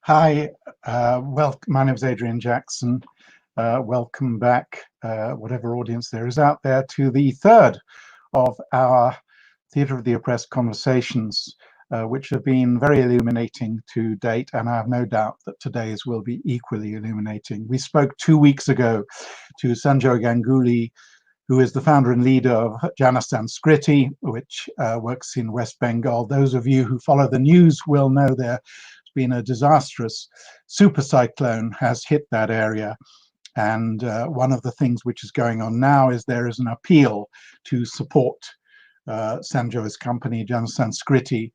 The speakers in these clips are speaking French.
Hi, my name is Adrian Jackson. Welcome back, whatever audience there is out there, to the third of our Theatre of the Oppressed conversations, which have been very illuminating to date, and I have no doubt that today's will be equally illuminating. We spoke 2 weeks ago to Sanjoy Ganguly, who is the founder and leader of Jana Sanskriti, which works in West Bengal. Those of you who follow the news will know there's been a disastrous super cyclone has hit that area. And one of the things which is going on now is there is an appeal to support Sanjoy's company, Jana Sanskriti,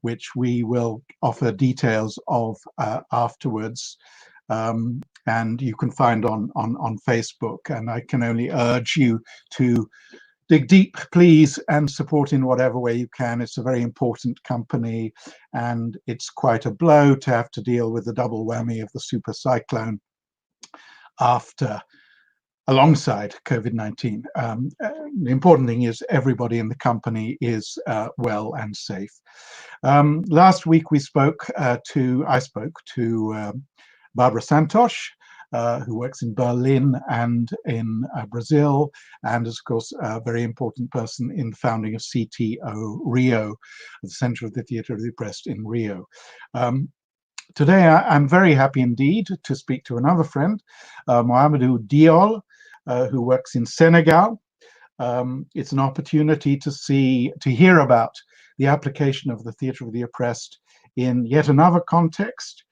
which we will offer details of afterwards. And you can find on Facebook, and I can only urge you to dig deep, please, and support in whatever way you can. It's a very important company, and it's quite a blow to have to deal with the double whammy of the super cyclone alongside COVID-19. The important thing is everybody in the company is well and safe. Last week I spoke to Barbara Santos, who works in Berlin and in Brazil, and is, of course, a very important person in the founding of CTO Rio, the Center of the Theatre of the Oppressed in Rio. Today, I'm very happy indeed to speak to another friend, Mouhamadou Diol, who works in Senegal. It's an opportunity to hear about the application of the Theatre of the Oppressed in yet another context.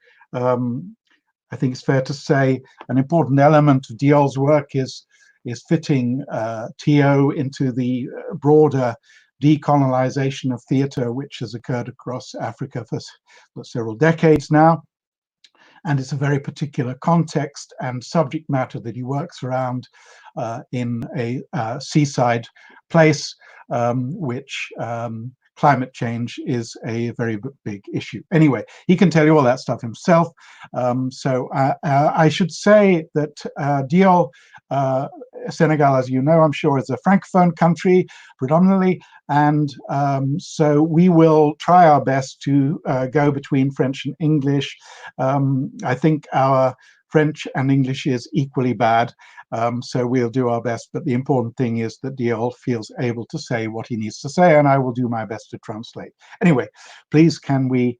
I think it's fair to say an important element of Diol's work is fitting TO into the broader decolonization of theatre, which has occurred across Africa for several decades now. And it's a very particular context and subject matter that he works around in a seaside place, which climate change is a very big issue. Anyway, he can tell you all that stuff himself. So I should say that Diol, Senegal, as you know, I'm sure, is a francophone country predominantly, and so we will try our best to go between French and English. I think our French and English is equally bad, so we'll do our best, but the important thing is that Diol feels able to say what he needs to say, and I will do my best to translate. Anyway, please can we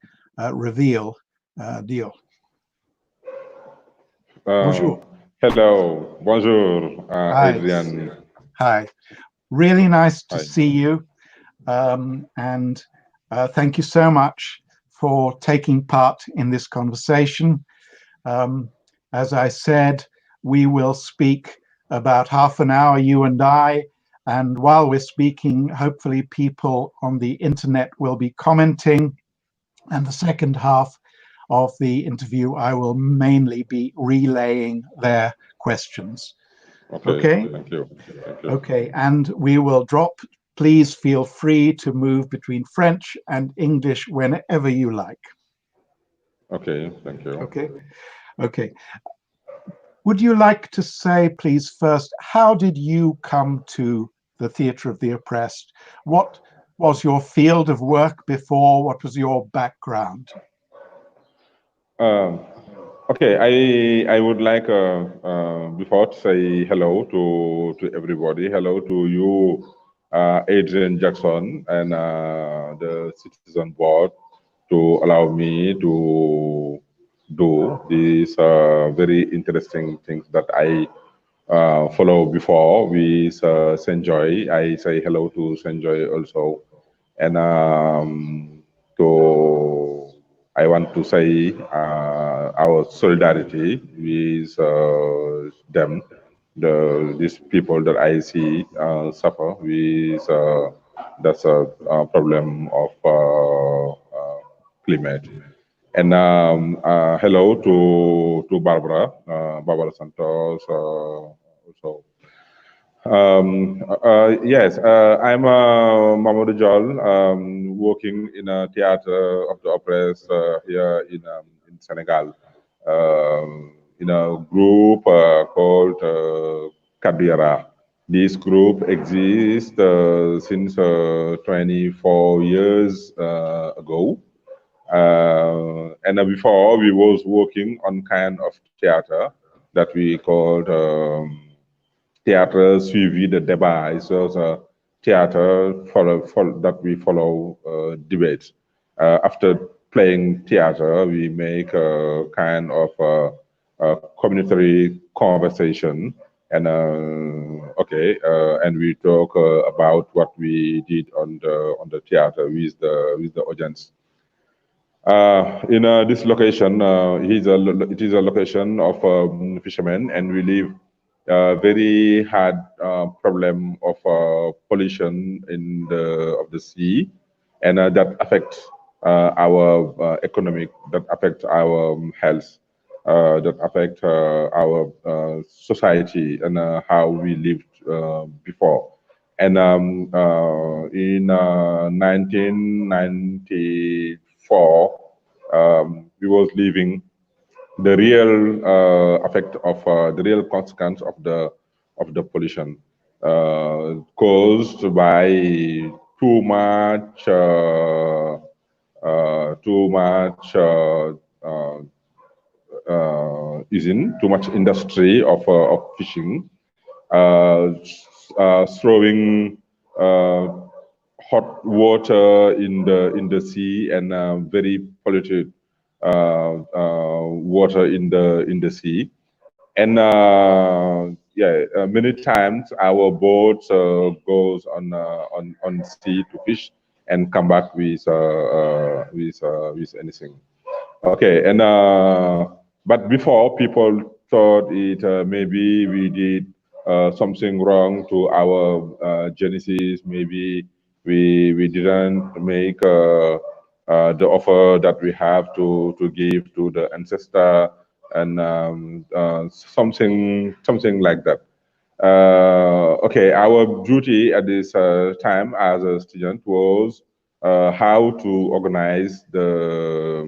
reveal Diol? Bonjour. Hello, bonjour, Adrian. Hi, really nice to see you, and thank you so much for taking part in this conversation. As I said, we will speak about half an hour, you and I, and while we're speaking, hopefully people on the internet will be commenting, and the second half of the interview I will mainly be relaying their questions. Okay? Thank you. Okay, and we will drop. Please feel free to move between French and English whenever you like. Okay, thank you. Okay. Would you like to say, please, first, how did you come to the Theatre of the Oppressed? What was your field of work before? What was your background? Okay, I would like before to say hello to everybody. Hello to you, Adrian Jackson, and the Citizen Board to allow me to do these very interesting things that I follow before with Sanjoy. I say hello to Sanjoy also, and I want to say our solidarity with them, these people that I see suffer with that's a problem of climate. And hello to Barbara Santos also. Yes, I'm Mouhamadou Diol, working in a theatre of the oppressed here in Senegal, in a group called Kaddu Yaraax. This group exists since 24 years ago. And before we was working on kind of theater that we called theater suivi de débat. It was a theater that we follow debates. After playing theater, we make a kind of a community conversation, and and we talk about what we did on the theater with the audience. In this location, it is a location of fishermen, and we live very hard problem of pollution in the sea, and that affects our economic, that affects our health, that affect our society and how we lived before. And in 1994, we was living the real effect of the real consequence of the pollution caused by too much too much industry of fishing, throwing hot water in the sea, and very polluted water in the sea. And many times our boats goes on sea to fish and come back with anything. Okay, and but before, people thought it maybe we did something wrong to our genesis. Maybe we didn't make the offer that we have to give to the ancestor, and something like that. Okay, our duty at this time as a student was how to organize the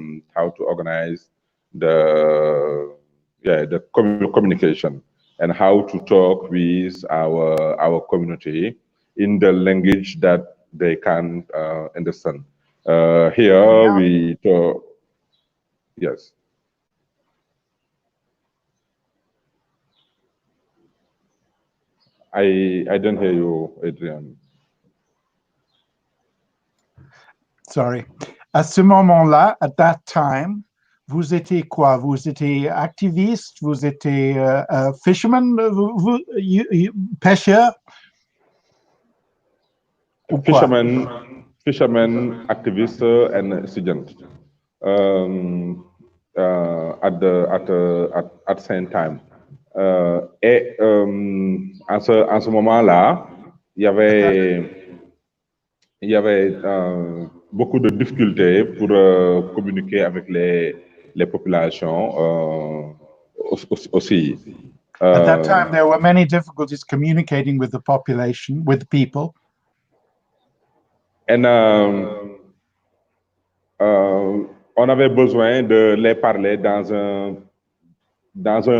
communication, and how to talk with our community in the language that they can understand. Here we talk. Yes. I don't hear you, Adrian. Sorry. À ce moment-là, at that time, vous étiez quoi? Vous étiez activiste? Vous étiez fisherman? Pêcheur? Fisherman, activist, and student. At the same time. Et à ce moment-là, il y avait beaucoup de difficultés pour communiquer avec les populations aussi. At that time, there were many difficulties communicating with the population, with the people. And on avait besoin de les parler dans un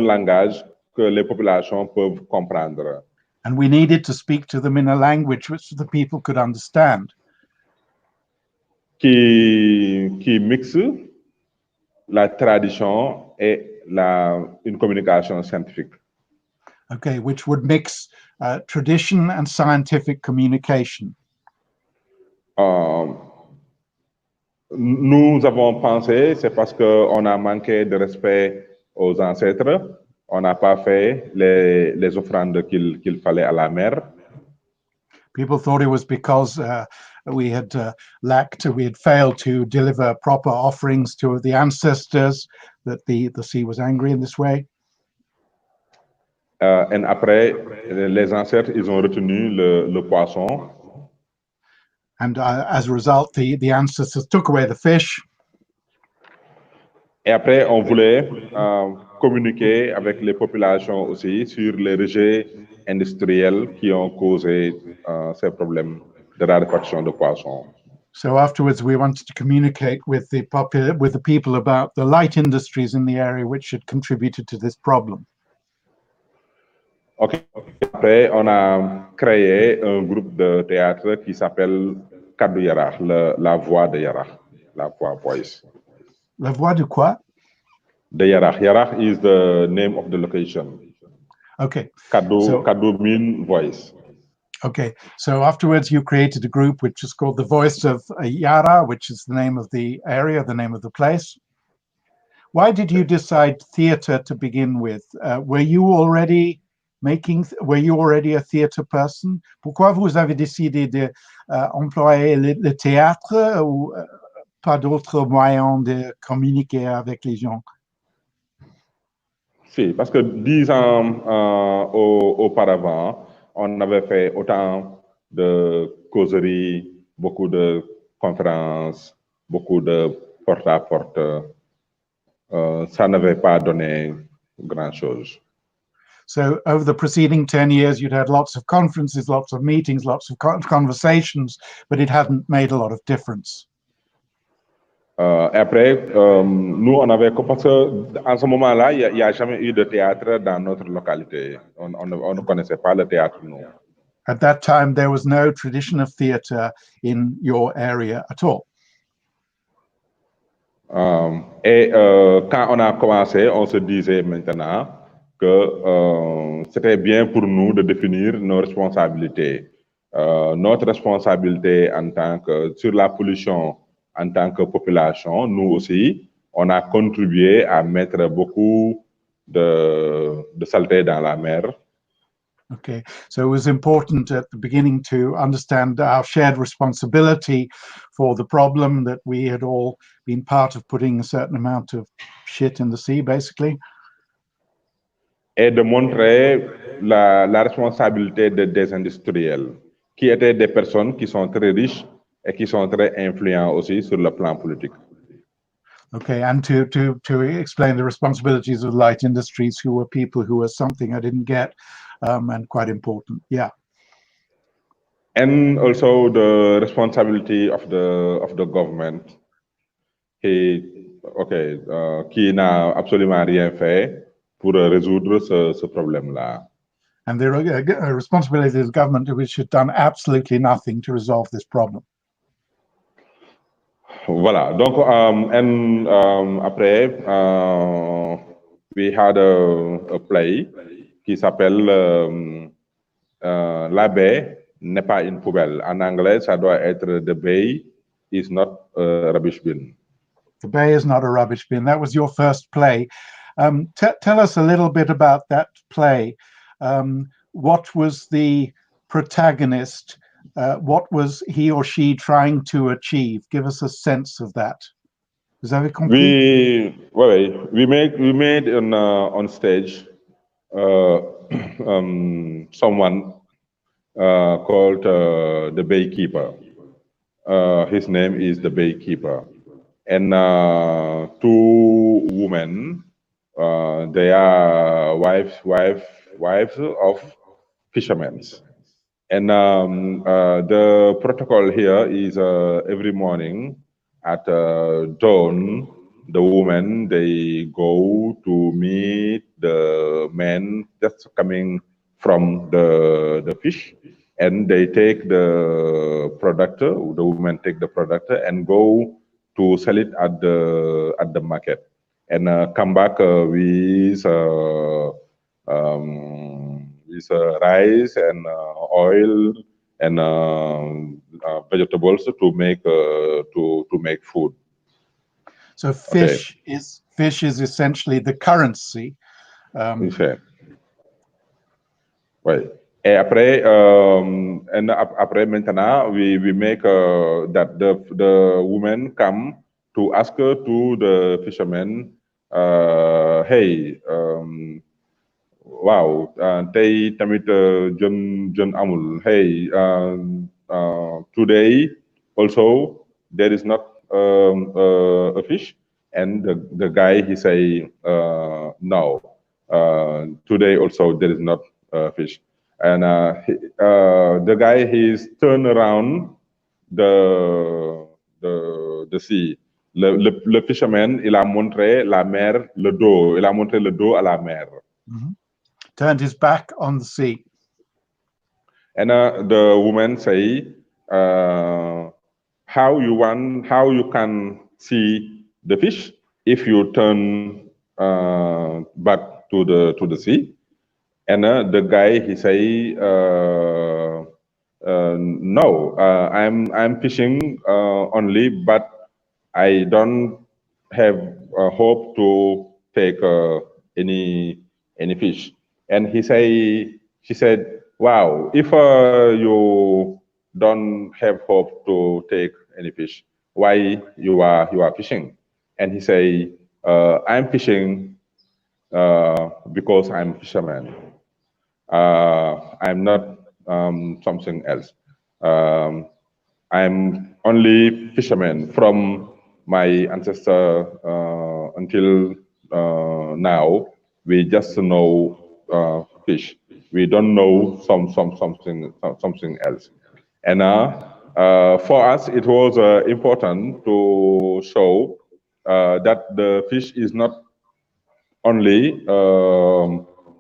langage que les populations peuvent comprendre. And we needed to speak to them in a language which the people could understand. Qui mixe la tradition et une communication scientifique. Okay, which would mix tradition and scientific communication. Nous avons pensé, c'est parce qu'on a manqué de respect aux ancêtres, on n'a pas fait les offrandes qu'il fallait à la mer. People thought it was because we had failed to deliver proper offerings to the ancestors, that the sea was angry in this way. Et après, les ancêtres, ils ont retenu le poisson. And as a result, the ancestors took away the fish. Et après, on voulait communiquer avec les populations aussi sur les rejets industriels qui ont causé ces problèmes de raréfaction de poissons. So afterwards, we wanted to communicate with the people about the light industries in the area which had contributed to this problem. Okay. Après, on a créé un groupe de théâtre qui s'appelle Kaddu Yaraax, la voix de Yaraax, la voix voice. La voix de quoi? De Yaraax. Yaraax is the name of the location. Okay. Kaddu mean voice. Okay, so afterwards you created a group which is called the Voice of Yara, which is the name of the area, the name of the place. Why did you decide theatre to begin with? Were you already a theatre person? Pourquoi vous avez décidé de employer le théâtre ou pas d'autres moyens de communiquer avec les gens? Si, parce que 10 ans auparavant, on avait fait autant de causeries, beaucoup de conférences, beaucoup de porte-à-porte. Ça n'avait pas donné grand-chose. So over the preceding 10 years, you'd had lots of conferences, lots of meetings, lots of conversations, but it hadn't made a lot of difference. Après, nous, on avait... Parce qu'en ce moment-là, il n'y a jamais eu de théâtre dans notre localité. On ne connaissait pas le théâtre, nous. At that time, there was no tradition of theatre in your area at all. Et quand on a commencé, on se disait maintenant que c'était bien pour nous de définir nos responsabilités. Notre responsabilité en tant que sur la pollution en tant que population, nous aussi, on a contribué à mettre beaucoup de saleté dans la mer. Okay, so it was important at the beginning to understand our shared responsibility for the problem, that we had all been part of putting a certain amount of shit in the sea, basically. Et de montrer la responsabilité des industriels, qui étaient des personnes qui sont très riches et qui sont très influents aussi sur le plan politique. Okay, and to explain the responsibilities of light industries, who were people who were something I didn't get, and quite important, yeah. And also the responsibility of the government, qui n'a absolument rien fait pour résoudre ce problème-là. And the responsibility of the government, which had done absolutely nothing to resolve this problem. Voilà, donc, and après, we had a play qui s'appelle La baie n'est pas une poubelle. En anglais, ça doit être The bay is not a rubbish bin. The bay is not a rubbish bin. That was your first play. Tell us a little bit about that play. What was the protagonist? What was he or she trying to achieve? Give us a sense of that. Vous avez compris? We made on stage someone called the Baykeeper. His name is the Baykeeper. And two women, they are wives of fishermen. And the protocol here is every morning at dawn, the women, they go to meet the men just coming from the fish, and they take the product, the women take the product and go to sell it at the market, and come back with rice and oil and vegetables to make food. So fish is essentially the currency. Oui. Et après, après maintenant, we make that the women come to ask to the fishermen, hey, wow, tey tamit jën amul. Hey, today also there is not a fish, and the guy he say no. Today also there is not fish, and the guy he's turned around the sea. Le fisherman, il a montré la mer, le dos. Il a montré le dos à la mer. Mm-hmm. Turned his back on the sea. And the woman say, how you can see the fish if you turn back to the sea, and the guy he say, no, I'm fishing only, but I don't have hope to take any fish. And she said, wow, if you don't have hope to take any fish, why you are fishing? And he say, I'm fishing because I'm a fisherman. I'm not something else. Um, I'm only fisherman from my ancestor until now. We just know fish. We don't know something else. And for us, it was important to show that the fish is not only a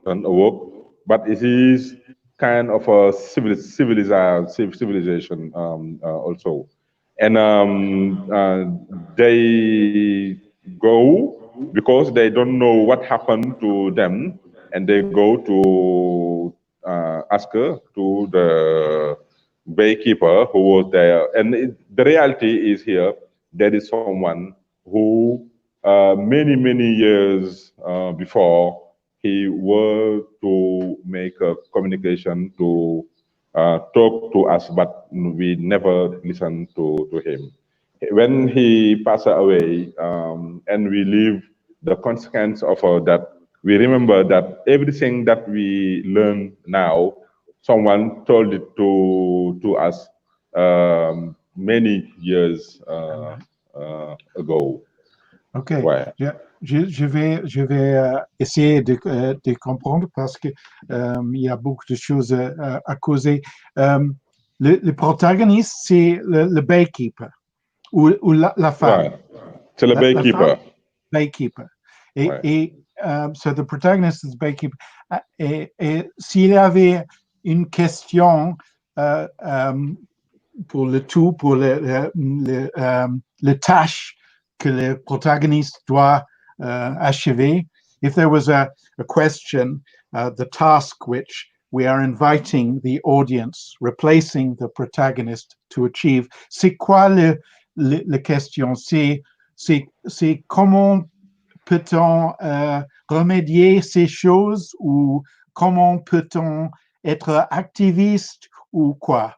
work, but it is kind of a civilization also. And they go because they don't know what happened to them, and they go to ask to the baykeeper who was there. And the reality is here, there is someone who many years before, he were to make a communication to talk to us, but we never listened to him. When he passed away, and we live the consequence of that, we remember that everything that we learn now, someone told it to us many years ago. Ok, Ouais. je vais essayer de comprendre parce que il y a beaucoup de choses à causer. Le protagoniste, c'est le baykeeper ou la femme. Ouais. C'est le La baykeeper. femme, baykeeper. Ouais. So the protagonist is the baykeeper. Et s'il y avait une question pour le tout, pour le tâche que le protagoniste doit achever, if there was a question, the task which we are inviting the audience, replacing the protagonist to achieve, c'est quoi la question? C'est comment peut-on remédier ces choses ou comment peut-on être activiste ou quoi?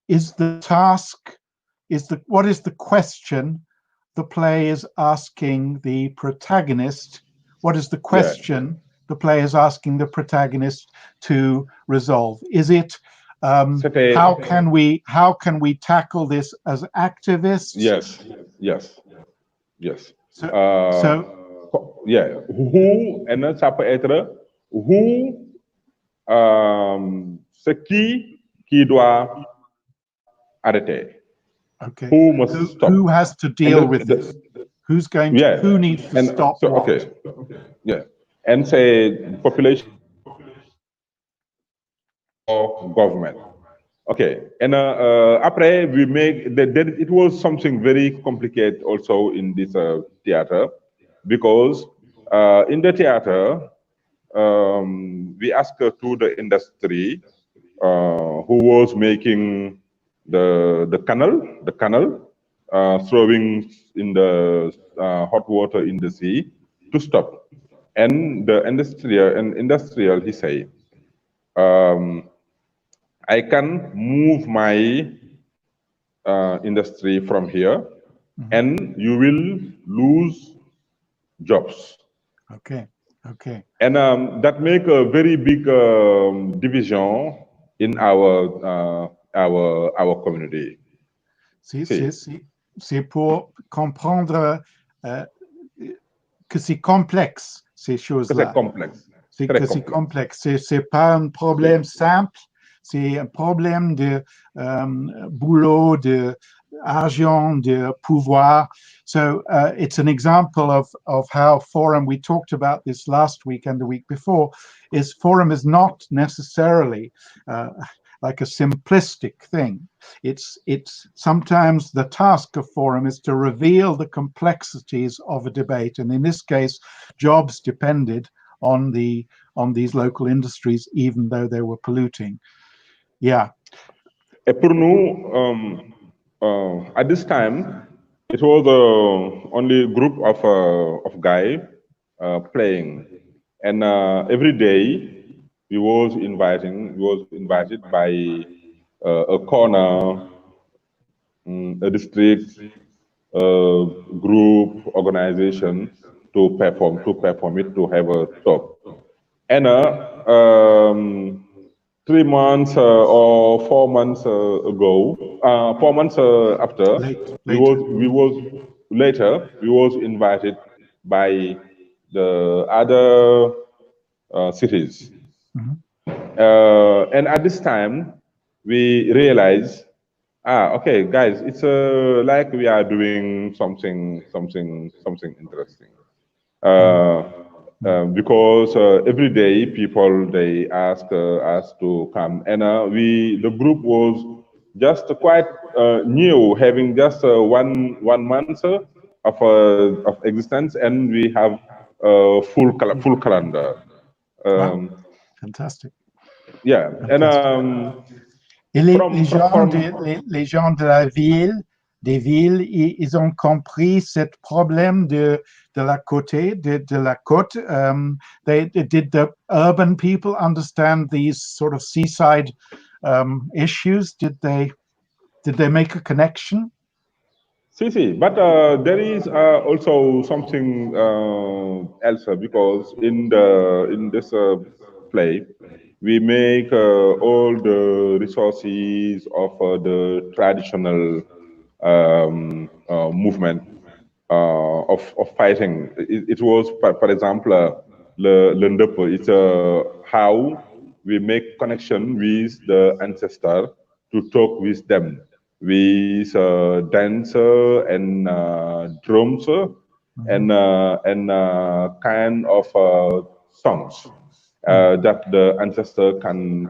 Is the task, what is the question the play is asking the protagonist? What is the question the play is asking the protagonist to resolve? Is it how can we tackle this as activists? Yes. So Yeah. Who, and ça peut être who, ce qui doit arrêter. Okay. Who must stop? Who has to deal with this? Who's going to, who needs to stop so, what? Okay. Yeah. And say population or government. Okay. And après we make it was something very complicated also in this theater, because in the theater we asked to the industry who was making the canal throwing in the hot water in the sea to stop. And the industrial he say, I can move my industry from here, and you will lose jobs. Okay. And that make a very big division in our community. C'est pour comprendre que c'est complexe, ces choses-là. C'est complexe. C'est pas un problème simple, c'est un problème de boulot, de argent, de pouvoir. So it's an example of how Forum, we talked about this last week and the week before, Forum is not necessarily like a simplistic thing. It's sometimes the task of forum is to reveal the complexities of a debate, and in this case, jobs depended on these local industries, even though they were polluting. Yeah. Et pour nous, at this time, it was the only group of guys playing, and every day we was invited by a corner, a district, group, organization to perform it, to have a talk. And 3 months or 4 months ago, 4 months after, we was invited by the other cities. And at this time, we realized, okay, guys, it's like we are doing something interesting. Because every day people, they ask us to come, and the group was just quite new, having just one month of existence, and we have a full calendar. Wow. Fantastic. Yeah. Fantastic. Et les gens de la ville, des villes, ils ont compris ce problème de la côte, de la côte. Did the urban people understand these sort of seaside issues? Did they make a connection? See, but there is also something else, because in this play, we make all the resources of the traditional movement of fighting. It was, for example, le Ndepo. It's how we make connection with the ancestor, to talk with them, with dancer and drums and kind of songs that the ancestor can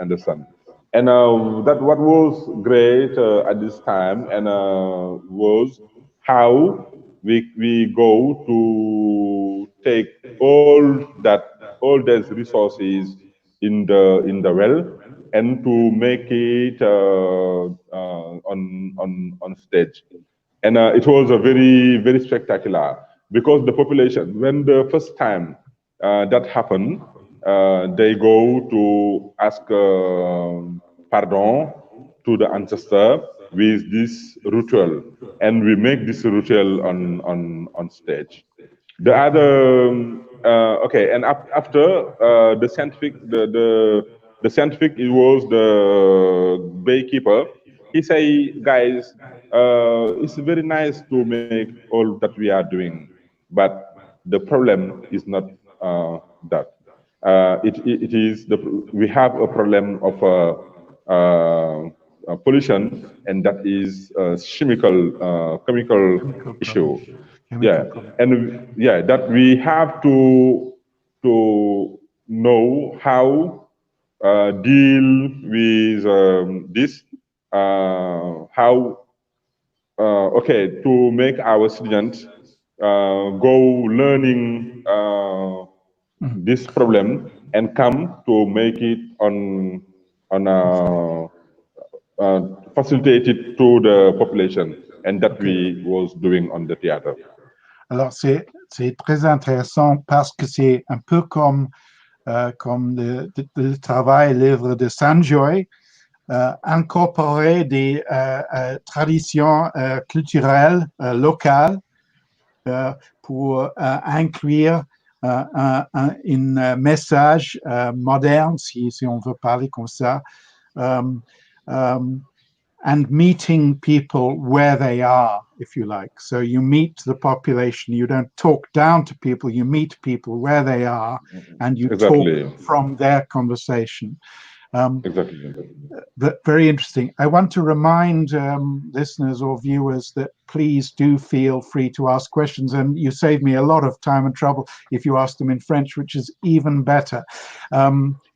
understand. And that what was great at this time, and was how we go to take all these resources in the well, and to make it on stage. And it was a very spectacular, because the population, when the first time that happened, they go to ask pardon to the ancestor with this ritual, and we make this ritual on stage. The other okay, and after the scientific, the scientific, it was the baykeeper. He say, guys, it's very nice to make all that we are doing, but the problem is not that. It is we have a problem of pollution, and that is chemical issue. And that we have to know how deal with this, how okay, to make our students go learning this problem, and come to make it on facilitated to the population, and that we was doing on the theater. Alors c'est très intéressant, parce que c'est un peu comme le travail, l'œuvre de Sanjoy, incorporer des traditions culturelles locales pour inclure un message moderne, si on veut parler comme ça, and meeting people where they are, if you like. So you meet the population, you don't talk down to people, you meet people where they are, and you talk from their conversation. Exactly. Very interesting. I want to remind listeners or viewers that please do feel free to ask questions, and you save me a lot of time and trouble if you ask them in French, which is even better.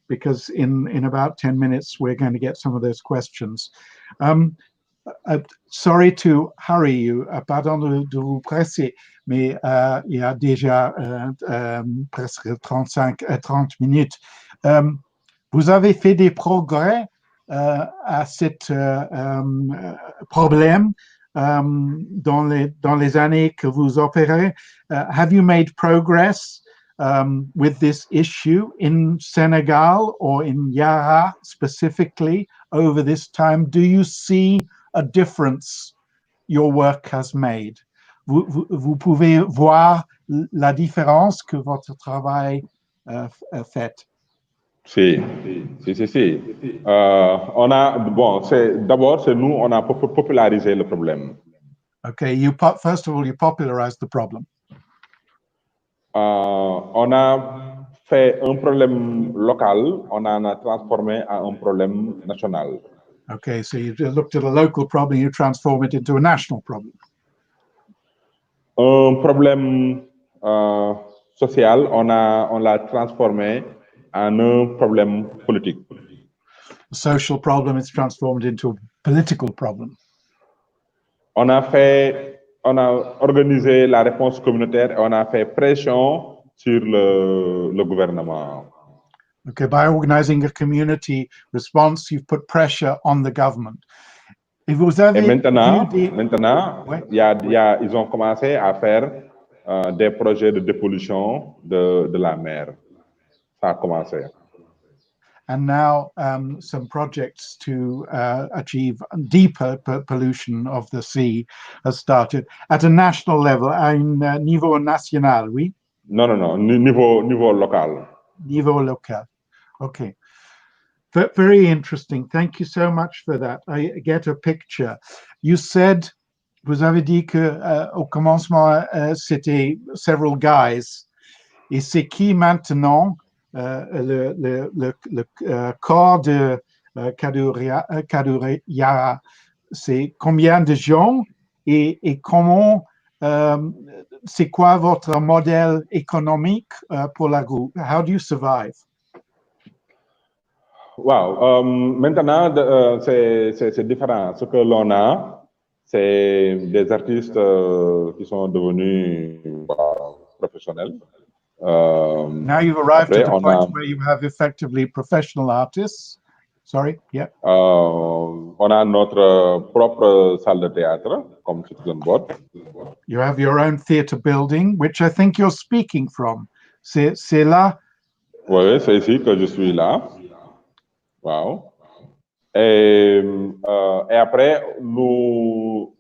because in about 10 minutes, we're going to get some of those questions. Sorry to hurry you, pardon de vous presser, mais il y a déjà presque 30 minutes. Vous avez fait des progrès à cet problème dans les années que vous opérez. Have you made progress with this issue in Senegal or in Yara specifically over this time? Do you see a difference your work has made? Vous pouvez voir la différence que votre travail fait. Si. On a, bon, d'abord, c'est nous, on a popularisé le problème. Okay, first of all, you popularized the problem. On a fait un problème local, on en a transformé en un problème national. Okay, so you looked at a local problem, you transform it into a national problem. Un problème social, on l'a transformé en un problème politique. A social problem is transformed into a political problem. On a organisé la réponse communautaire et on a fait pression sur le gouvernement. Okay, by organizing a community response, you've put pressure on the government. Et vous avez maintenant, ouais. ils ont commencé à faire des projets de dépollution de la mer. Ça a commencé. And now some projects to achieve deeper pollution of the sea has started at a national level, à un niveau national, oui? Non, niveau local. Niveau local. Okay. Very interesting. Thank you so much for that. I get a picture. You said, vous avez dit que au commencement c'était several guys. Et c'est qui maintenant le corps de Kaddu Yaraax? C'est combien de gens et comment c'est quoi votre modèle économique pour la groupe? How do you survive? Wow, maintenant c'est différent. Ce que l'on a, c'est des artistes qui sont devenus professionnels. Now you've arrived at the point where you have effectively professional artists. Sorry, yeah. On a notre propre salle de théâtre, comme Citizen Board. You have your own theatre building, which I think you're speaking from. C'est là. Oui, c'est ici que je suis là. Wow. Et après, nous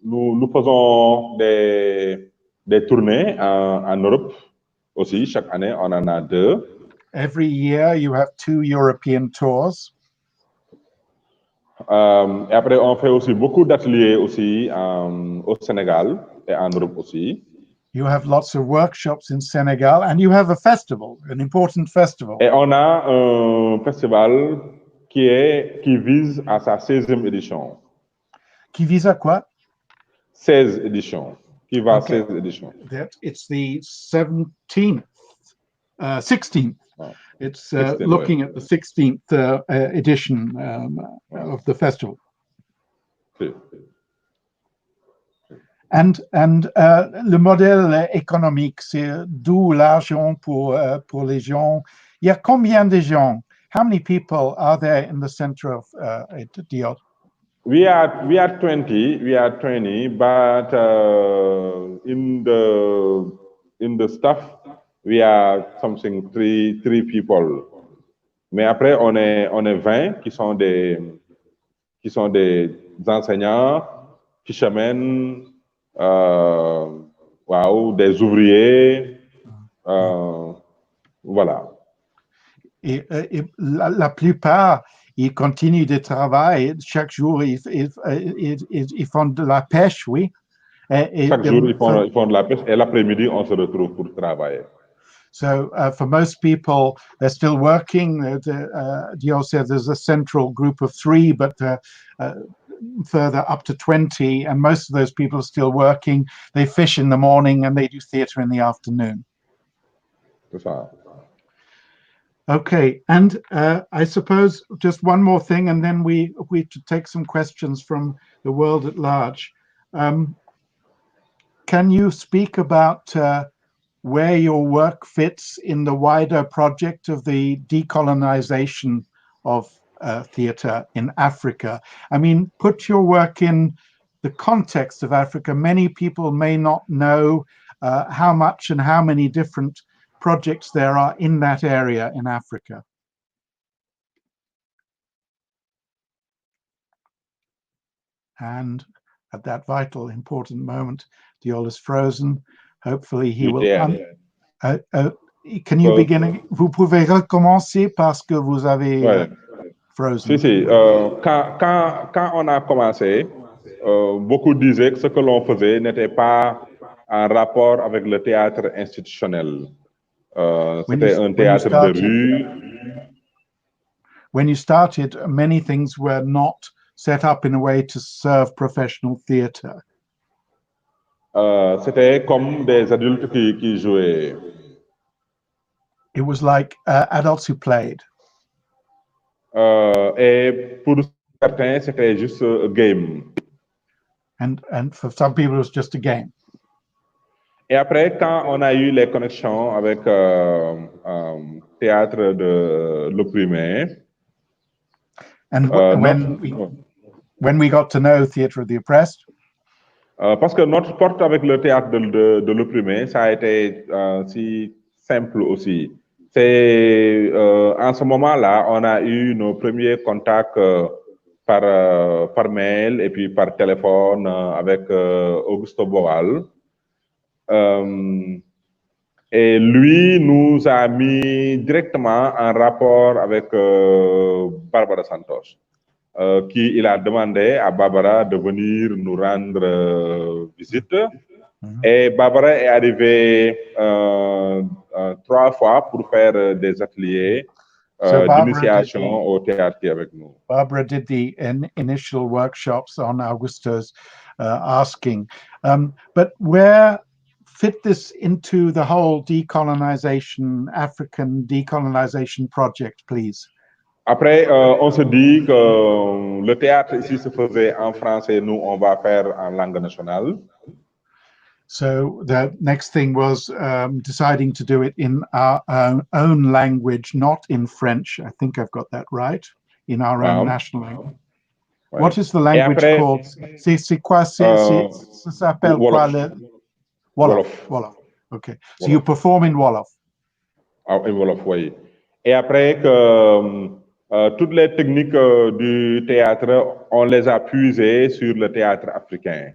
faisons des tournées en Europe aussi. Chaque année, on en a 2. Every year, you have 2 European tours. Et après, on fait aussi beaucoup d'ateliers aussi au Sénégal et en Europe aussi. You have lots of workshops in Senegal, and you have a festival, an important festival. Et on a un festival qui vise à sa 16e édition. Qui vise à quoi? 16 éditions. Qui va à 16 éditions. It's the 16th. Oh. It's 16, looking at the 16th edition of the festival. Sí. And le modèle économique, c'est d'où l'argent pour les gens. Il y a combien de gens? How many people are there in the center of Diol? We are 20. We are 20, but in the staff we are something 3 people. Mais après on est 20 qui sont des enseignants, fishermen, des ouvriers, voilà. Et la plupart, ils continuent de travailler. Chaque jour, ils font de la pêche, oui. Chaque jour, ils font de la pêche et l'après-midi, on se retrouve pour travailler. So for most people, they're still working. Diol said there's a central group of 3, but further up to 20, and most of those people are still working. They fish in the morning and they do theatre in the afternoon. C'est ça. Okay, and I suppose just one more thing, and then we to take some questions from the world at large. Can you speak about where your work fits in the wider project of the decolonization of theatre in Africa? I mean, put your work in the context of Africa. Many people may not know how much and how many different projects there are in that area in Africa. And at that vital, important moment, Diol is frozen. Hopefully he will... can you begin? Vous pouvez recommencer parce que vous avez frozen. Si. Quand on a commencé, beaucoup disaient que ce que l'on faisait n'était pas en rapport avec le théâtre institutionnel. C'était un théâtre de rue. When you started, many things were not set up in a way to serve professional theatre. C'était comme des adultes qui jouaient. It was like adults who played. Et pour certains, c'était juste a game. And for some people, it was just a game. Et après, quand on a eu les connexions avec théâtre de l'opprimé. And when we got to know Theatre of the Oppressed. Parce que notre porte avec le théâtre de l'opprimé, ça a été si simple aussi. C'est en ce moment-là, on a eu nos premiers contacts par mail et puis par téléphone avec Augusto Boal. Et lui nous a mis directement en rapport avec Barbara Santos. Il a demandé à Barbara de venir nous rendre visite. Et Barbara est arrivée 3 fois pour faire des ateliers d'initiation au théâtre avec nous. Barbara did the initial workshops on Augusto's asking. But where fit this into the whole decolonization, African decolonization project, please? Après, on se dit que le théâtre ici se faisait en français, nous, on va faire en langue nationale. So the next thing was deciding to do it in our own language, not in French. I think I've got that right. In our own national language. Ouais. What is the language après, called? C'est quoi? Ça s'appelle quoi? Wolof. Wolof. Okay. So Wolof. You perform in Wolof. In Wolof, oui. Et après que toutes les techniques du théâtre, on les a puisées sur le théâtre africain.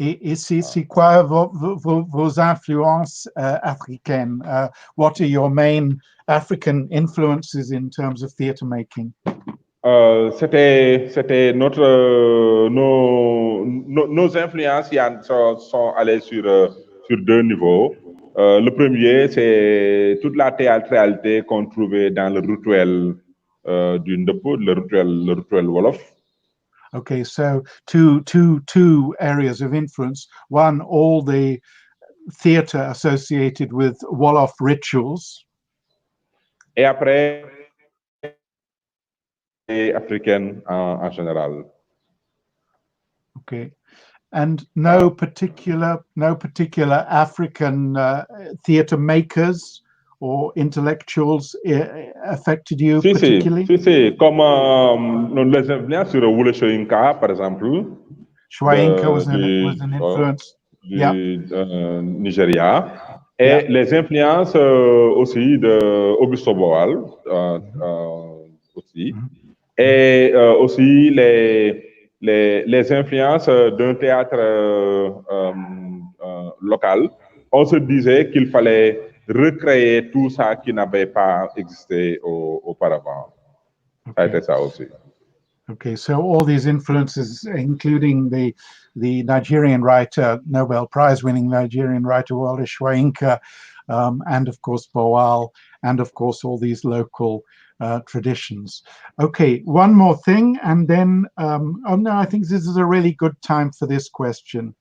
Et c'est quoi vos influences africaines? What are your main African influences in terms of theatre making? C'était nos influences sont allées sur 2 niveaux. Le premier, c'est toute la théâtralité qu'on trouvait dans le rituel du Ndoppo, le rituel Wolof. Okay, so two areas of influence. One, all the theatre associated with Wolof rituals. Et après, africaine en général. Okay. And no particular African theatre makers or intellectuals affected you particularly? Si, comme les influences sur Wole Soyinka, par exemple. Soyinka was an influence. Du Nigeria. Et les influences aussi de Augusto Boal, aussi. Et aussi les influences d'un théâtre local. On se disait qu'il fallait recréer tout ça qui n'avait pas existé auparavant. Okay. Ça a été ça aussi. Okay, so all these influences, including the Nigerian writer, Nobel Prize-winning Nigerian writer Wole Soyinka, and of course Boal, and of course all these local traditions. Okay, one more thing, and then, oh no, I think this is a really good time for this question.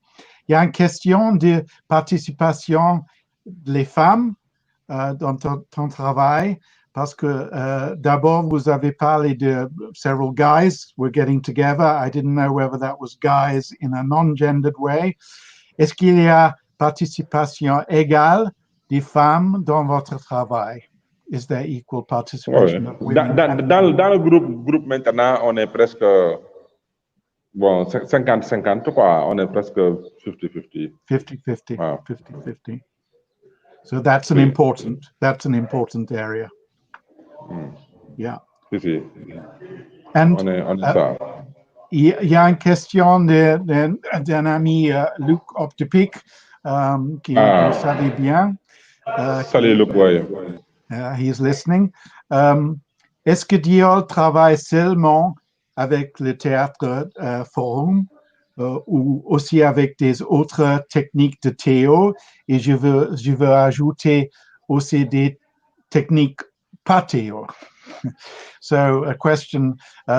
Il y a une question de participation des femmes dans ton travail? Parce que d'abord, vous avez parlé de several guys were getting together. I didn't know whether that was guys in a non-gendered way. Est-ce qu'il y a participation égale des femmes dans votre travail? Is there equal participation of women? Dans le groupe maintenant, on est presque bon 50-50 quoi. On est presque 50-50. 50-50. Wow. 50-50. So that's an important area. Yeah. Si. And on est ça. Il y a une question d'un ami Luc Optepic qui vous savez bien. Salut Luc, ouais. He is listening. Est-ce que Diol travaille seulement avec le théâtre forum ou aussi avec des autres techniques de théo? Et je veux ajouter aussi des techniques pas théo. So a question,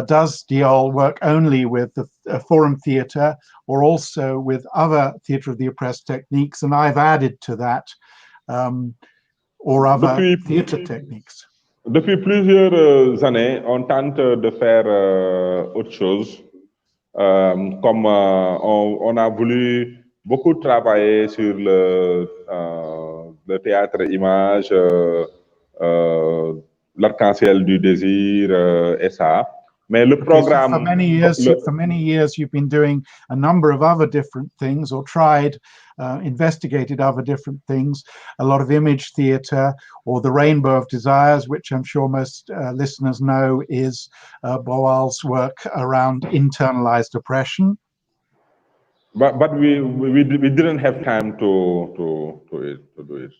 does Diol work only with the Forum Theatre or also with other Theatre of the Oppressed techniques? And I've added to that, or other theatre techniques. Depuis plusieurs années, on tente de faire autre chose. Comme on a voulu beaucoup travailler sur le théâtre image, l'arc-en-ciel du désir et ça. Mais le programme... So for many years, you've been doing a number of other different things or tried, investigated other different things, a lot of image theatre or the Rainbow of Desires, which I'm sure most listeners know is Boal's work around internalized oppression. But we didn't have time to do it.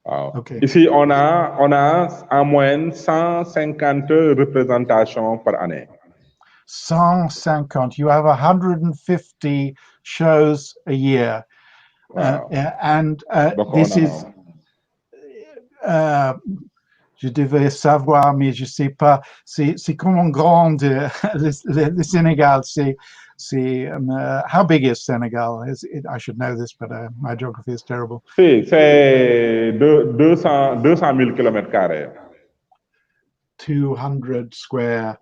Wow. Okay. Ici, on a en moyenne 150 représentations par année. 150. You have 150 shows a year. Wow. And this is... je devais savoir, mais je sais pas. C'est comment grand le Sénégal. How big is Senegal? I should know this, but my geography is terrible. C'est 200 000 kilomètres carrés. 200 square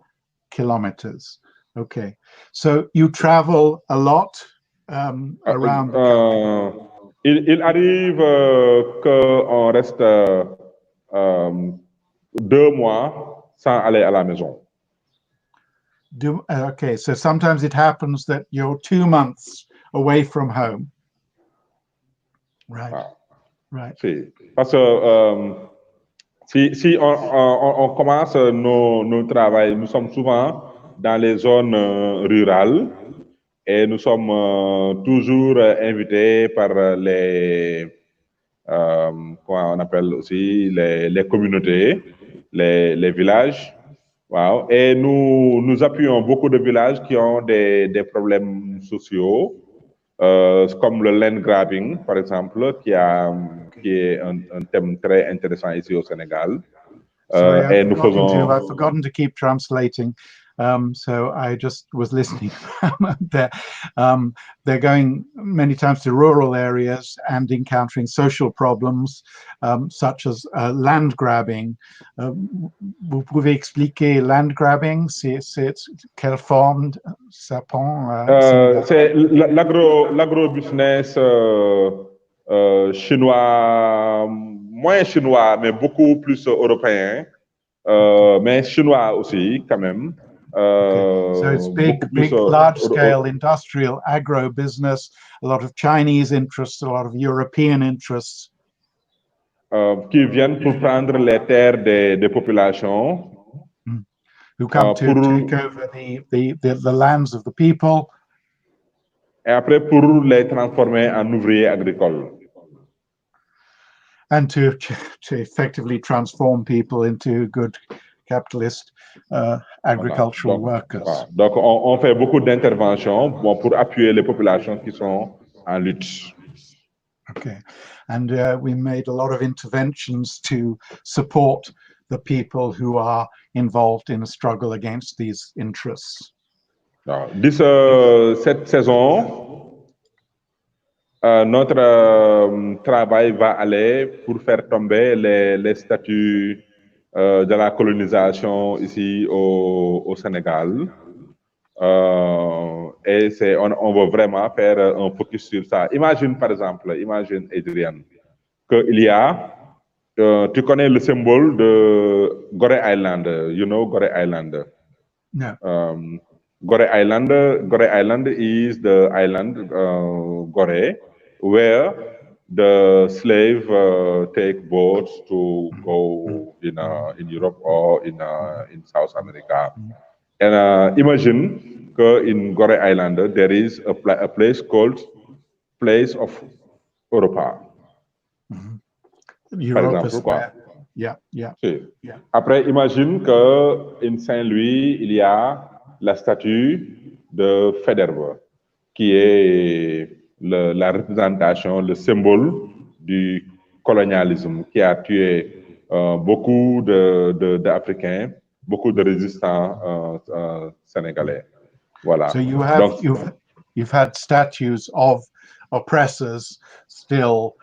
kilometers. Okay. So you travel a lot around the country. Il arrive qu'on reste 2 mois sans aller à la maison. Okay, so sometimes it happens that you're 2 months away from home. Right. Right. Si. Parce que si on commence nos travaux, nous sommes souvent dans les zones rurales et nous sommes toujours invités par les comment on appelle aussi les communautés, les villages. Wow. Et nous appuyons beaucoup de villages qui ont des problèmes sociaux, comme le land grabbing, par exemple, qui est un thème très intéressant ici au Sénégal. Sorry, I've forgotten to keep translating. So I just was listening. They're going many times to rural areas and encountering social problems such as land grabbing. Vous pouvez expliquer land grabbing? C'est quelle forme ça prend? C'est l'agro-business chinois, moins chinois, mais beaucoup plus européen, mais chinois aussi quand même. So it's big, large-scale industrial agro-business, a lot of Chinese interests, a lot of European interests. Qui viennent pour prendre les terres des populations. Who come to take over the lands of the people. Et après pour les transformer en ouvriers agricoles. And to effectively transform people into good capitalist agricultural workers. Donc, on fait beaucoup d'interventions pour appuyer les populations qui sont en lutte. Okay, and we made a lot of interventions to support the people who are involved in a struggle against these interests. Cette saison, notre travail va aller pour faire tomber les statuts de la colonisation ici au Sénégal. Et on veut vraiment faire un focus sur ça. Imagine, par exemple, imagine, Adrian, qu'il y a, tu connais le symbole de Gorée Island, you know Gorée Island? No. Gorée Island is the island, Gorée, where the slave take boats to go in Europe or in South America. And imagine in Gorée Island there is a place called Place of Europa. Europa exemple, Square. quoi. Yeah, yeah. Si. Yeah. Après, imagine qu'en Saint-Louis, il y a la statue de Faidherbe, qui est la représentation, le symbole du colonialisme, qui a tué beaucoup d'Africains, beaucoup de résistants sénégalais. Voilà. So you've had statues of oppressors still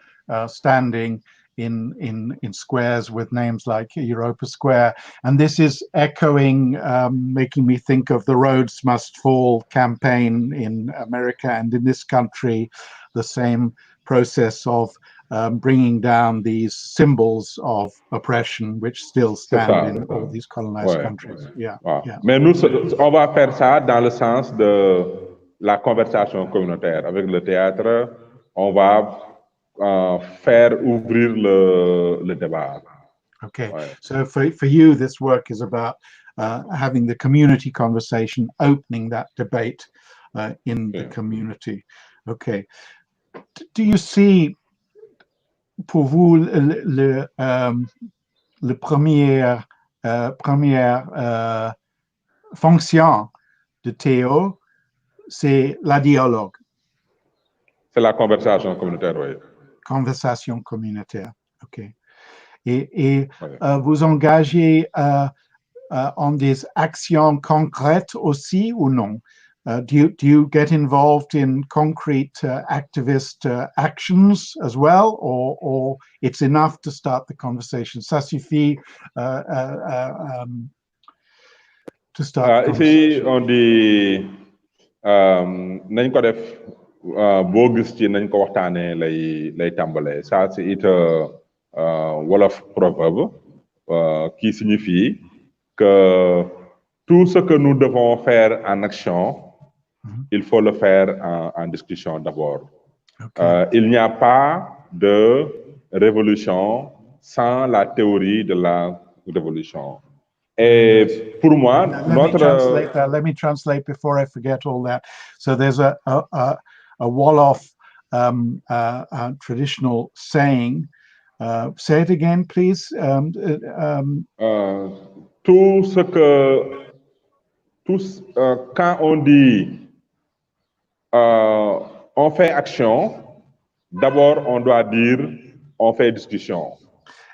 standing in squares with names like Europa Square, and this is echoing, making me think of the Rhodes Must Fall campaign in America, and in this country, the same process of bringing down these symbols of oppression, which still stand in all these colonized countries. Yeah, yeah. Mais nous, on va faire ça dans le sens de la conversation communautaire. Avec le théâtre, on va faire ouvrir le débat. Okay, so for you, this work is about having the community conversation, opening that debate in the community. Okay, do you see, pour vous, le première fonction de Théo, c'est la dialogue. C'est la conversation communautaire, oui. Conversation communautaire, ok. Et vous engagez en des actions concrètes aussi ou non? Do you get involved in concrete activist actions as well, or it's enough to start the conversation? Ça suffit to start the ici, conversation. on dit nañ ko def boo gis ci nañ ko waxtaanee lay tàmbalee. Ça, c'est wolof proverbe qui signifie que tout ce que nous devons faire en action, il faut le faire en discussion d'abord. Okay. Il n'y a pas de révolution sans la théorie de la révolution. Et pour moi, let me translate before I forget all that. So there's a Wolof traditional saying. Say it again, please. Tout ce que quand on dit on fait action, d'abord on doit dire on fait discussion.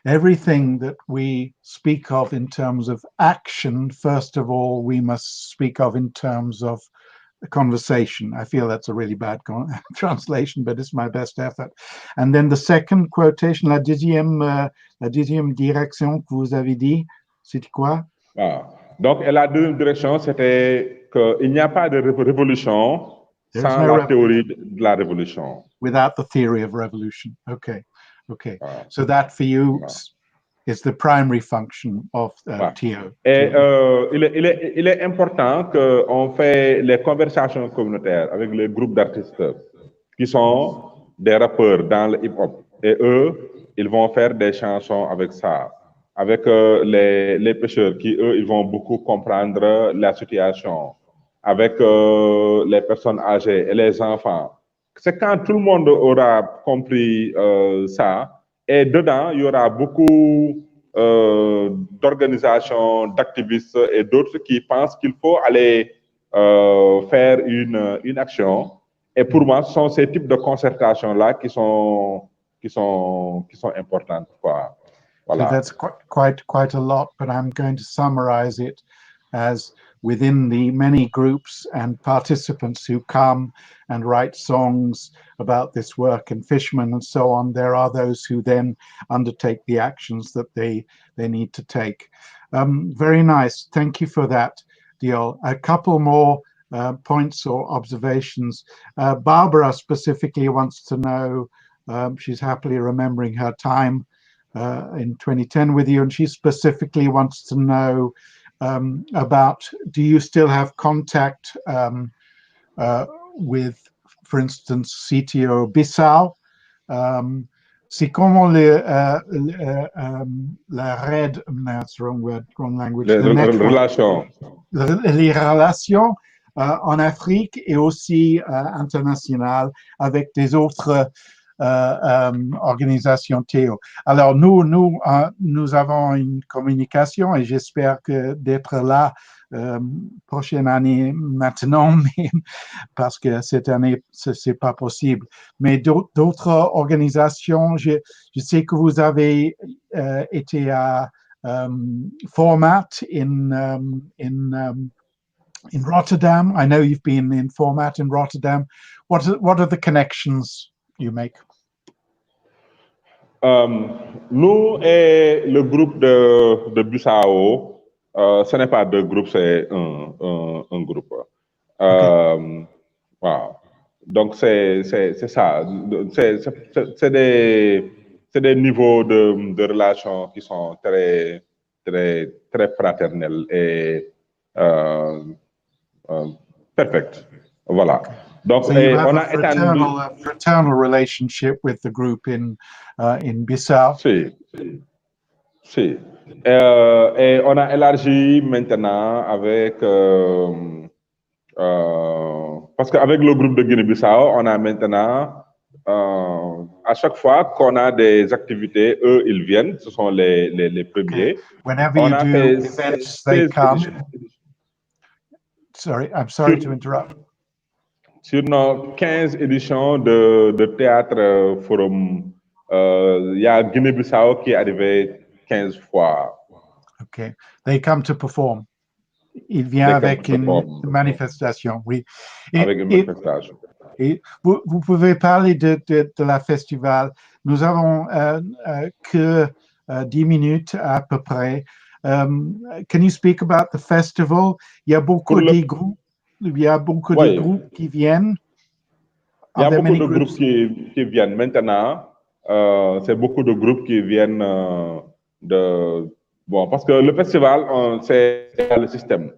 Everything that we speak of in terms of action, first of all, we must speak of in terms of conversation. I feel that's a really bad translation, but it's my best effort. And then the second quotation, la deuxième direction que vous avez dit, c'était quoi? Donc, la deuxième direction, c'était qu'il n'y a pas de révolution sans la théorie de la révolution. Without the theory of revolution. Okay. Okay. So that for you is the primary function of TO. Et il est important qu'on fait les conversations communautaires avec les groupes d'artistes qui sont des rappeurs dans le hip-hop. Et eux, ils vont faire des chansons avec ça. Avec les pêcheurs qui, eux, ils vont beaucoup comprendre la situation. Avec les personnes âgées et les enfants. C'est quand tout le monde aura compris ça. Et dedans, il y aura beaucoup d'organisations, d'activistes et d'autres qui pensent qu'il faut aller faire une action. Et pour moi, ce sont ces types de concertations-là qui sont importantes, quoi. Voilà. So that's quite a lot, but I'm going to summarize it as within the many groups and participants who come and write songs about this work, and fishermen and so on, there are those who then undertake the actions that they need to take. Very nice. Thank you for that, Diol. A couple more points or observations. Barbara specifically wants to know, she's happily remembering her time in 2010 with you, and she specifically wants to know about, do you still have contact with, for instance, CTO Bissau? C'est comment la red, that's the wrong word, wrong language. Les relations. Les relations en Afrique et aussi internationales avec des autres organisation Théo. Alors nous avons une communication et j'espère que d'être là prochaine année maintenant, mais parce que cette année c'est pas possible. Mais d'autres organisations, je sais que vous avez été à Format in Rotterdam. I know you've been in Format in Rotterdam. What are the connections you make? Nous et le groupe de Bissau, ce n'est pas deux groupes, c'est un groupe. Okay. Wow. Donc c'est ça. C'est des niveaux de relations qui sont très fraternels et perfect. Voilà. Donc, so you have on a fraternal relationship with the group in Bissau. Si. Et on a élargi maintenant avec parce qu'avec le groupe de Guinée-Bissau, on a maintenant à chaque fois qu'on a des activités, eux ils viennent, ce sont les premiers. Okay. Whenever you do events, they come. Sorry, I'm sorry to interrupt. Sur nos 15 éditions de théâtre forum, il y a Guinée-Bissau qui est arrivé 15 fois. Okay, they come to perform. Il vient avec une manifestation, oui. Avec une manifestation. Et vous pouvez parler de la festival. Nous avons que 10 minutes à peu près. Can you speak about the festival? Il y a beaucoup de groupes. Il y a beaucoup de groupes qui viennent. Il y a beaucoup de groupes qui viennent. Maintenant, c'est beaucoup de groupes qui viennent Bon, parce que le festival, c'est le système.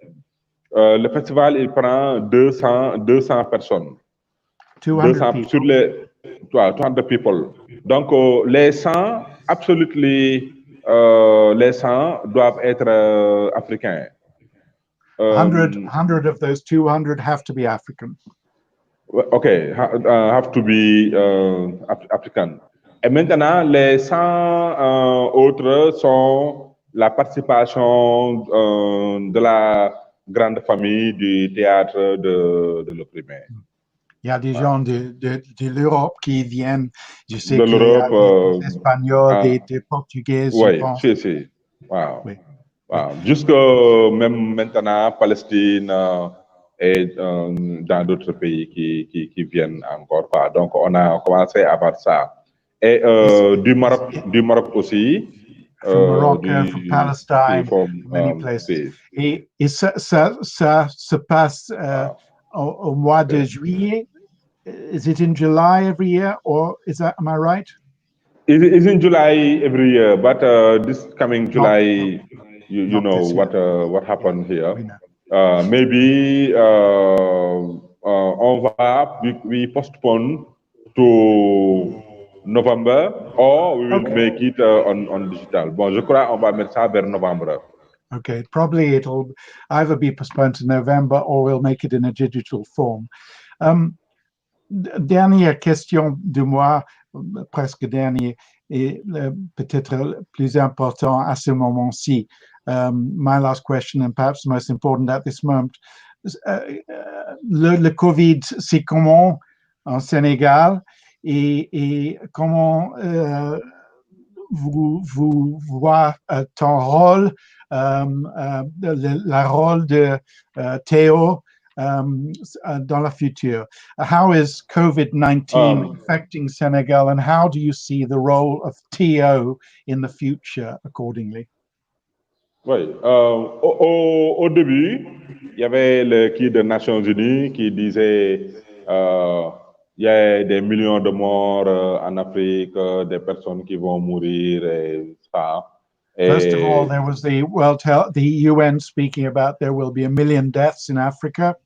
Le festival, il prend 200 personnes. 200 sur les 200 people. Donc, les 100, absolutely, les 100 doivent être africains. 100 of those 200 have to be African. Okay, have to be African. Et maintenant, les 100 autres sont la participation de la grande famille du théâtre de l'opprimé. Il y a des gens de l'Europe qui viennent, je sais qu'il y a des Espagnols, des Portugais, oui, je pense. Si. Wow. Oui. Wow. Jusque même maintenant, Palestine et dans d'autres pays qui viennent encore. Donc, on a commencé à voir ça. Et du Maroc aussi. From Morocco, from Palestine, from many places. Et ça se passe au mois de juillet. Is it in July every year, or am I right? It's in July every year, but this coming July, you know what happened here. Maybe we postpone to November, or we will make it on digital. Bon, je crois on va mettre ça vers novembre. Okay, probably it'll either be postponed to November or we'll make it in a digital form. Dernière question de moi, presque dernier, et peut-être plus important à ce moment-ci. My last question, and perhaps the most important at this moment. Le Covid, c'est comment en Sénégal et comment vous voit ton rôle, le rôle de Théo dans le futur. How is COVID-19 affecting Senegal, and how do you see the role of TO in the future accordingly? Oui, au début, il y avait le qui des Nations Unies qui disait il y a des millions de morts en Afrique, des personnes qui vont mourir et ça. First of all, there was the UN speaking about there will be 1 million deaths in Africa.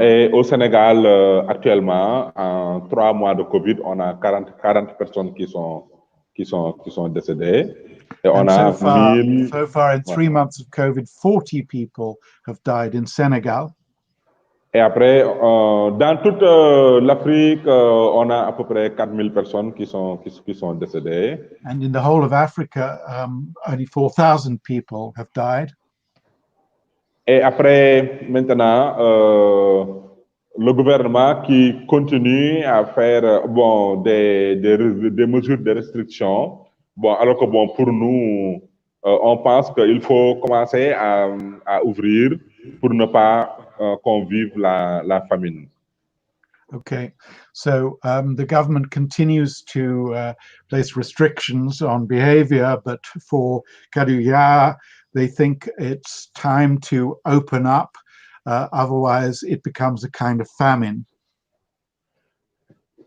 Et au Sénégal, actuellement, en 3 mois de Covid, on a 40 personnes qui sont décédées. Et on a so far, in 3 months of COVID, 40 people have died in Senegal. Et après, dans toute l'Afrique, on a à peu près 4000 personnes qui sont décédées. And in the whole of Africa, only 4,000 people have died. Et après, maintenant, le gouvernement qui continue à faire des mesures de restriction. Bon, alors que bon, pour nous, on pense qu'il faut commencer à ouvrir pour ne pas qu'on vive la famine. Okay, so the government continues to place restrictions on behavior, but for Kaddu Yaraax, they think it's time to open up. Otherwise, it becomes a kind of famine.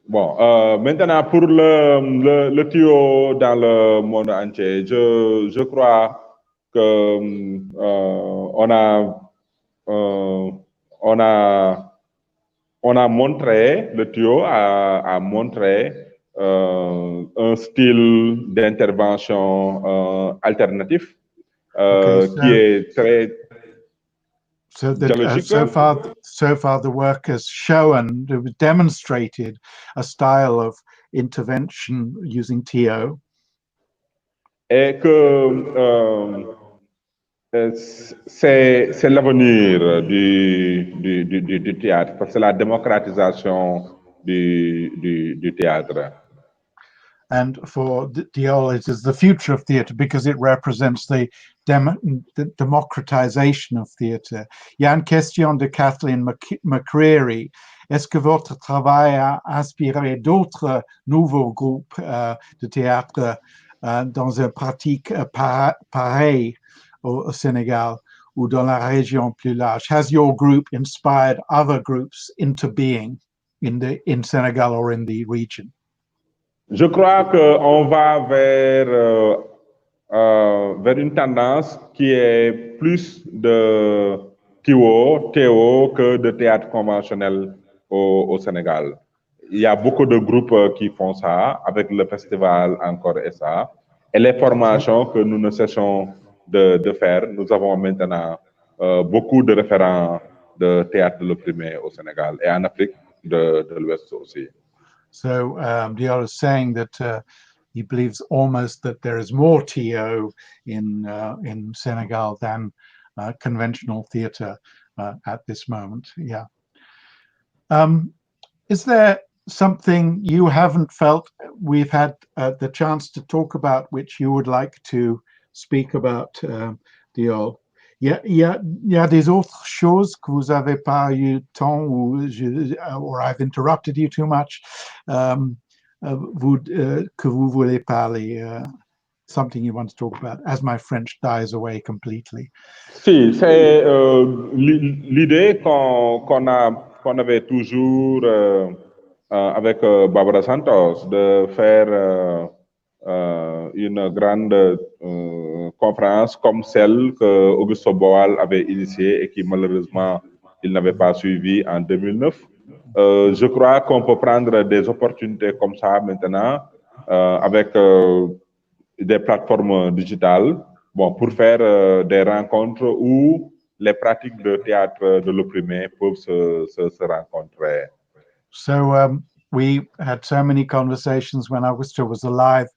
Bon, maintenant pour le tuyau dans le monde entier, je crois que on a montré, le tuyau a montré un style d'intervention alternatif qui est très dialogique. So far, the work has shown, demonstrated a style of intervention using TO. Et que c'est l'avenir du théâtre, parce que c'est la démocratisation du théâtre. And for Diol, it is the future of theatre because it represents the democratization of theatre. Il y a une question de Kathleen McCreary. Est-ce que votre travail a inspiré d'autres nouveaux groupes de théâtre dans une pratique pareille au Senegal ou dans la région plus large? Has your group inspired other groups into being in Senegal or in the region? Je crois qu'on va vers une tendance qui est plus de TO que de théâtre conventionnel au Sénégal. Il y a beaucoup de groupes qui font ça avec le festival encore et ça. Et les formations que nous ne cessons de faire, nous avons maintenant beaucoup de référents de théâtre de l'opprimé au Sénégal et en Afrique de l'Ouest aussi. So Diol is saying that he believes almost that there is more TO in Senegal than conventional theatre at this moment. Yeah. Is there something you haven't felt we've had the chance to talk about which you would like to speak about, Diol? Il y a des autres choses que vous avez pas eu temps or I've interrupted you too much, que vous voulez parler, something you want to talk about, as my French dies away completely. Si, c'est l'idée qu'on avait toujours avec Barbara Santos de faire une grande conférence comme celle que Augusto Boal avait initiée et qui malheureusement il n'avait pas suivi en 2009. Je crois qu'on peut prendre des opportunités comme ça maintenant avec des plateformes digitales pour faire des rencontres où les pratiques de théâtre de l'opprimé peuvent se rencontrer. So we had so many conversations when Augusto was alive,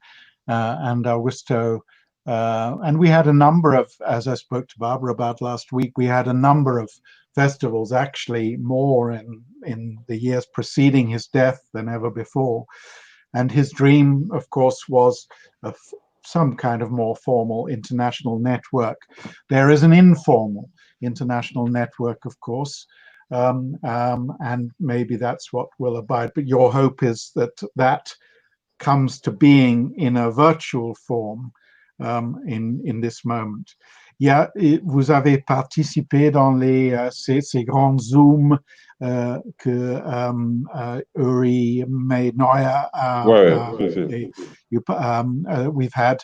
and Augusto, and we had a number of, as I spoke to Barbara about last week, we had a number of festivals, actually more in the years preceding his death than ever before. And his dream, of course, was some kind of more formal international network. There is an informal international network, of course, and maybe that's what will abide. But your hope is that that comes to being in a virtual form in this moment. Yeah, vous avez participé dans ces grands Zooms que Uri made Neuer. We've had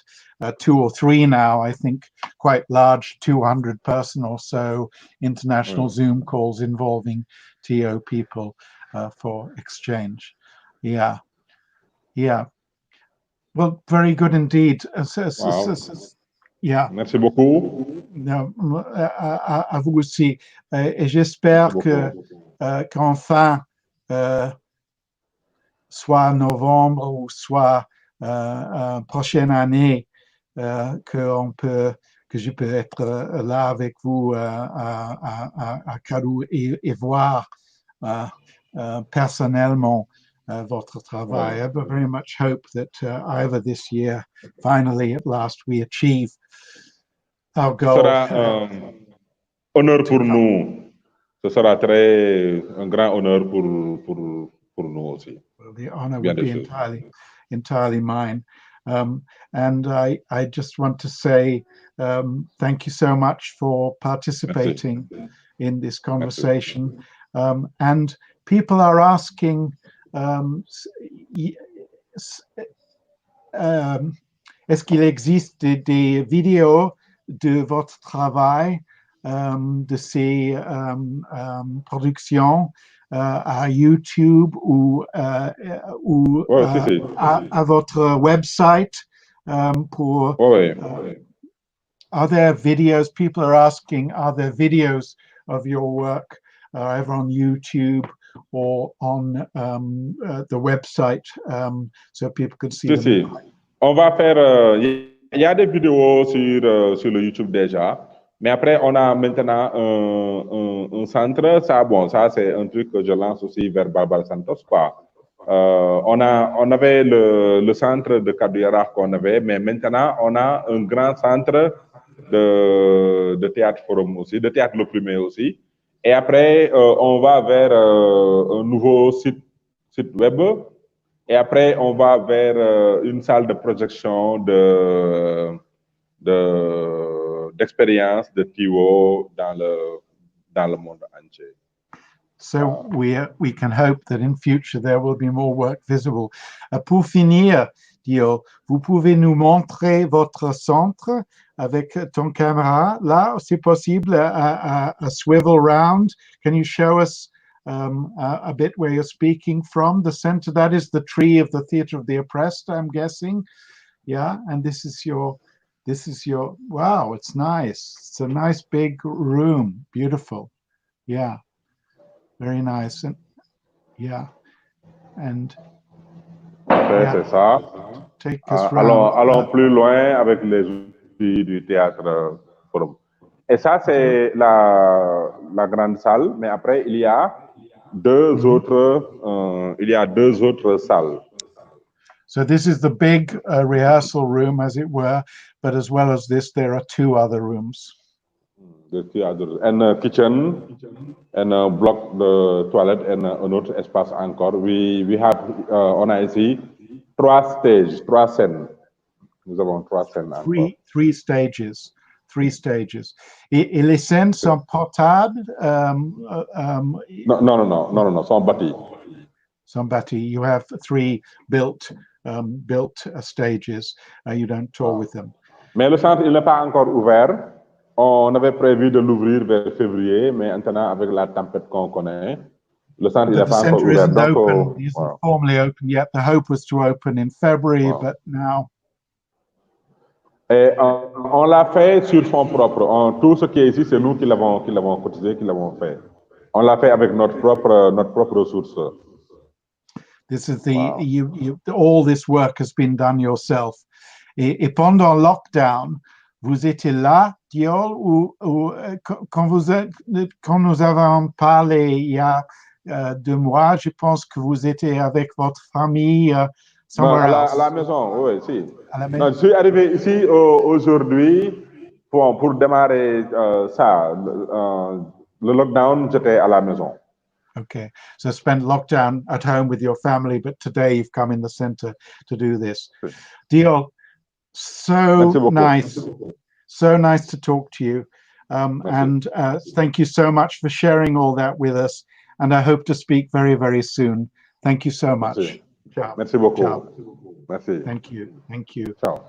2 or 3 now, I think, quite large 200 person or so international Zoom calls involving TO people for exchange. Yeah. Well, very good indeed. Yeah. Merci beaucoup. À vous aussi. Et j'espère qu'enfin, soit novembre ou soit prochaine année, que je peux être là avec vous à Kaddu et voir personnellement votre travail. I very much hope that either this year, finally, at last, we achieve our goal. Ce sera un honneur pour nous. Ce sera un grand honneur pour nous aussi. Well, the honor would be entirely mine. And I just want to say thank you so much for participating in this conversation. And people are asking, est-ce qu'il existe des vidéos de votre travail, de ces productions à YouTube ou à votre website pour are there videos? People are asking, are there videos of your work either on YouTube or on the website so people could see them? On va faire, il y a des vidéos sur le YouTube déjà, mais après on a maintenant un centre, ça c'est un truc que je lance aussi vers Barbara Santos, quoi. On avait le centre de Kaddu Yaraax qu'on avait, mais maintenant on a un grand centre de théâtre forum aussi, de théâtre le premier aussi. Et après, on va vers un nouveau site web. Et après, on va vers une salle de projection d'expérience de TO dans le monde entier. So we can hope that in future there will be more work visible. Pour finir, Diol, vous pouvez nous montrer votre centre avec ton caméra. Là, c'est possible, a swivel round. Can you show us a bit where you're speaking from? The center, that is the tree of the Theatre of the Oppressed, I'm guessing. Yeah, and this is your, wow, it's nice. It's a nice big room, beautiful. Yeah. Very nice. And yeah. And c'est ça. Take us round. Allons plus loin avec les outils du théâtre forum. Et ça, c'est la grande salle, mais après, il y a deux autres salles. So this is the big rehearsal room, as it were, but as well as this, there are 2 other rooms. And a kitchen, and a bloc de toilette, and un autre espace encore. We have, on a ici 3 stages, 3 scènes. Nous avons 3 scènes encore. 3 stages. 3 stages. Et les scènes sont portables? Non, sont bâties. Sont bâties. You have 3 built stages. You don't tour with them. Mais le centre, il n'est pas encore ouvert. On avait prévu de l'ouvrir vers février, mais maintenant, avec la tempête qu'on connaît, le centre n'est pas encore ouvert. Donc, it isn't formally open yet. The hope was to open in February, but now. Et on l'a fait sur fonds propres. Tout ce qui est ici, c'est nous qui l'avons cotisé, qui l'avons fait. On l'a fait avec notre propre ressource. This is all this work has been done yourself. Et pendant lockdown, vous étiez là, Diol, ou quand nous avons parlé il y a 2 mois, je pense que vous étiez avec votre famille Non, somewhere à la else. maison, oui, si. À la Non, je suis arrivé ici aujourd'hui pour démarrer ça. Le lockdown, j'étais à la maison. Okay, so spent lockdown at home with your family, but today you've come in the center to do this. Diol, so nice, so nice to talk to you. And thank you so much for sharing all that with us. And I hope to speak very, very soon. Thank you so much. Merci. Ciao. Merci beaucoup. Ciao. Merci. Thank you. Thank you. Ciao.